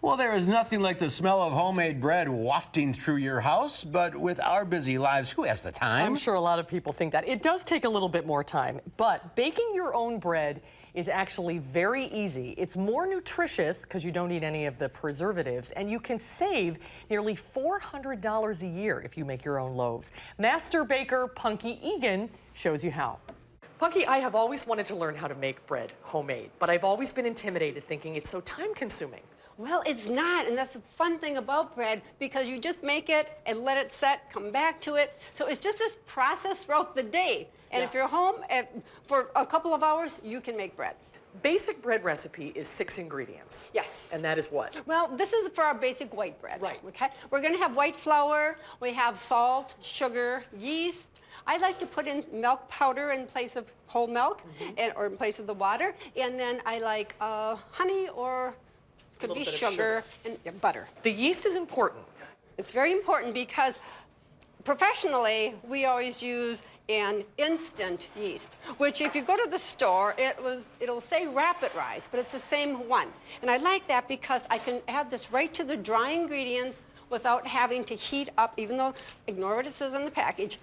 Well, there is nothing like the smell of homemade bread wafting through your house, but with our busy lives, who has the time? I'm sure a lot of people think that. It does take a little bit more time, but baking your own bread is actually very easy. It's more nutritious because you don't need any of the preservatives, and you can save nearly $400 a year if you make your own loaves. Master baker Punky Egan shows you how. Punky, I have always wanted to learn how to make bread homemade, but I've always been intimidated thinking it's so time-consuming. Well, it's not, and that's the fun thing about bread, because you just make it and let it set, come back to it. So it's just this process throughout the day. And if you're home for a couple of hours, you can make bread. Basic bread recipe is 6 ingredients. Yes. And that is what? Well, this is for our basic white bread. Right. Okay. We're going to have white flour. We have salt, sugar, yeast. I like to put in milk powder in place of whole milk, or in place of the water. And then I like honey, or could be sugar and butter. The yeast is important. It's very important because professionally, we always use an instant yeast, which if you go to the store, it'll say rapid rise, but it's the same one. And I like that because I can add this right to the dry ingredients without having to heat up, even though, ignore what it says on the package,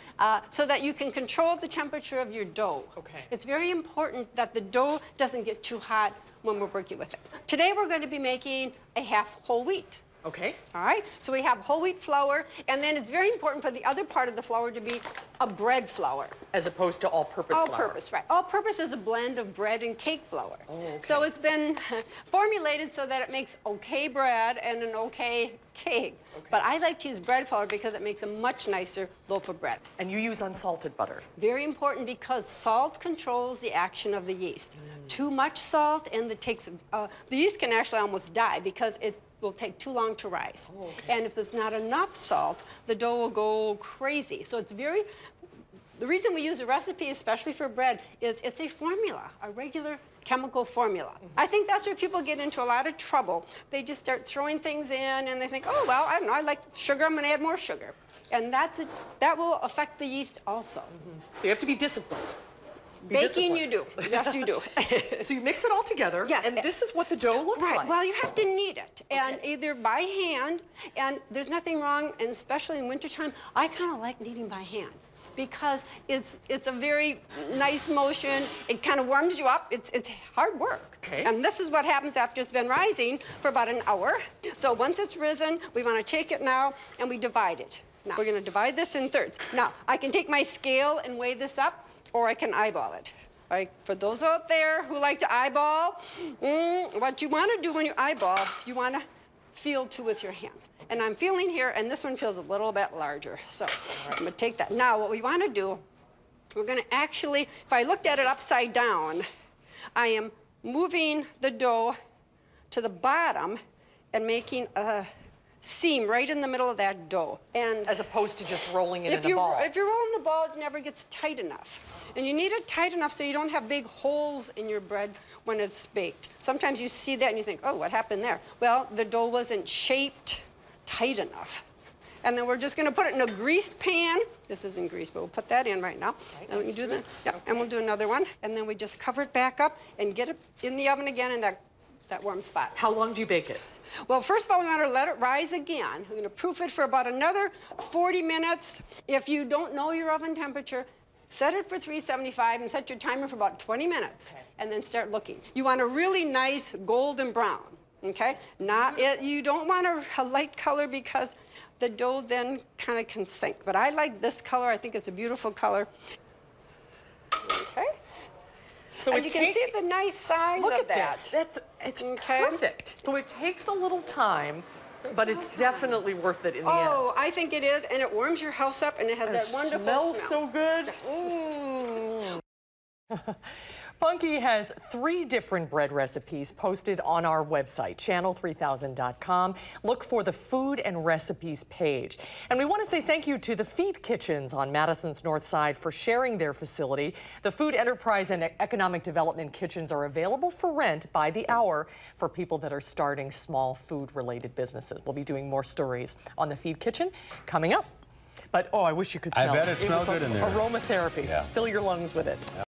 so that you can control the temperature of your dough. Okay. It's very important that the dough doesn't get too hot when we're working with it. Today we're going to be making a half whole wheat. Okay. All right, so we have whole wheat flour, and then it's very important for the other part of the flour to be a bread flour. As opposed to all-purpose flour. All-purpose, right. All-purpose is a blend of bread and cake flour. Oh, okay. So it's been formulated so that it makes okay bread and an okay cake. Okay. But I like to use bread flour because it makes a much nicer loaf of bread. And you use unsalted butter. Very important because salt controls the action of the yeast. Too much salt and the yeast can actually almost die because it will take too long to rise. Oh, okay. And if there's not enough salt, the dough will go crazy. So it's the reason we use a recipe, especially for bread, is it's a formula, a regular chemical formula. I think that's where people get into a lot of trouble. They just start throwing things in and they think, oh, well, I don't know, I like sugar, I'm gonna add more sugar. And that will affect the yeast also. So you have to be disciplined. Baking, you do. Yes, you do. So you mix it all together, yes, and this is what the dough looks like. Well, you have to knead it, and either by hand, and there's nothing wrong, and especially in wintertime, I kind of like kneading by hand because it's a very nice motion. It kind of warms you up. It's hard work. Okay. And this is what happens after it's been rising for about an hour. So once it's risen, we want to take it now, and we divide it. Now, we're going to divide this in thirds. Now, I can take my scale and weigh this up, or I can eyeball it. Right? For those out there who like to eyeball, what you want to do when you eyeball, you want to feel too with your hands. And I'm feeling here, and this one feels a little bit larger. So I'm going to take that. Now, what we want to do, we're going to actually, if I looked at it upside down, I am moving the dough to the bottom and making a seam right in the middle of that dough. And as opposed to just rolling it in a ball. If you're rolling the ball, it never gets tight enough. And you need it tight enough so you don't have big holes in your bread when it's baked. Sometimes you see that and you think, oh, what happened there? Well, the dough wasn't shaped tight enough. And then we're just going to put it in a greased pan. This isn't greased, but we'll put that in right now. Right, and we do that. Yeah, okay. And we'll do another one. And then we just cover it back up and get it in the oven again in that warm spot. How long do you bake it? Well, first of all, we want to let it rise again. We're going to proof it for about another 40 minutes. If you don't know your oven temperature, set it for 375 and set your timer for about 20 minutes, and then start looking. You want a really nice golden brown, okay? You don't want a light color because the dough then kind of can sink. But I like this color. I think it's a beautiful color. Okay. So and you can see the nice size of that. It's perfect. So it takes a little time, but it's definitely worth it in the end. Oh, I think it is, and it warms your house up, and it has that wonderful smell. Smells so good. Yes. Punky has 3 different bread recipes posted on our website, channel3000.com. Look for the food and recipes page. And we want to say thank you to the Feed Kitchens on Madison's North Side for sharing their facility. The Food Enterprise and Economic Development kitchens are available for rent by the hour for people that are starting small food-related businesses. We'll be doing more stories on the Feed Kitchen coming up. But, oh, I wish you could smell it. I bet it smells good in there. Aromatherapy. Yeah. Fill your lungs with it.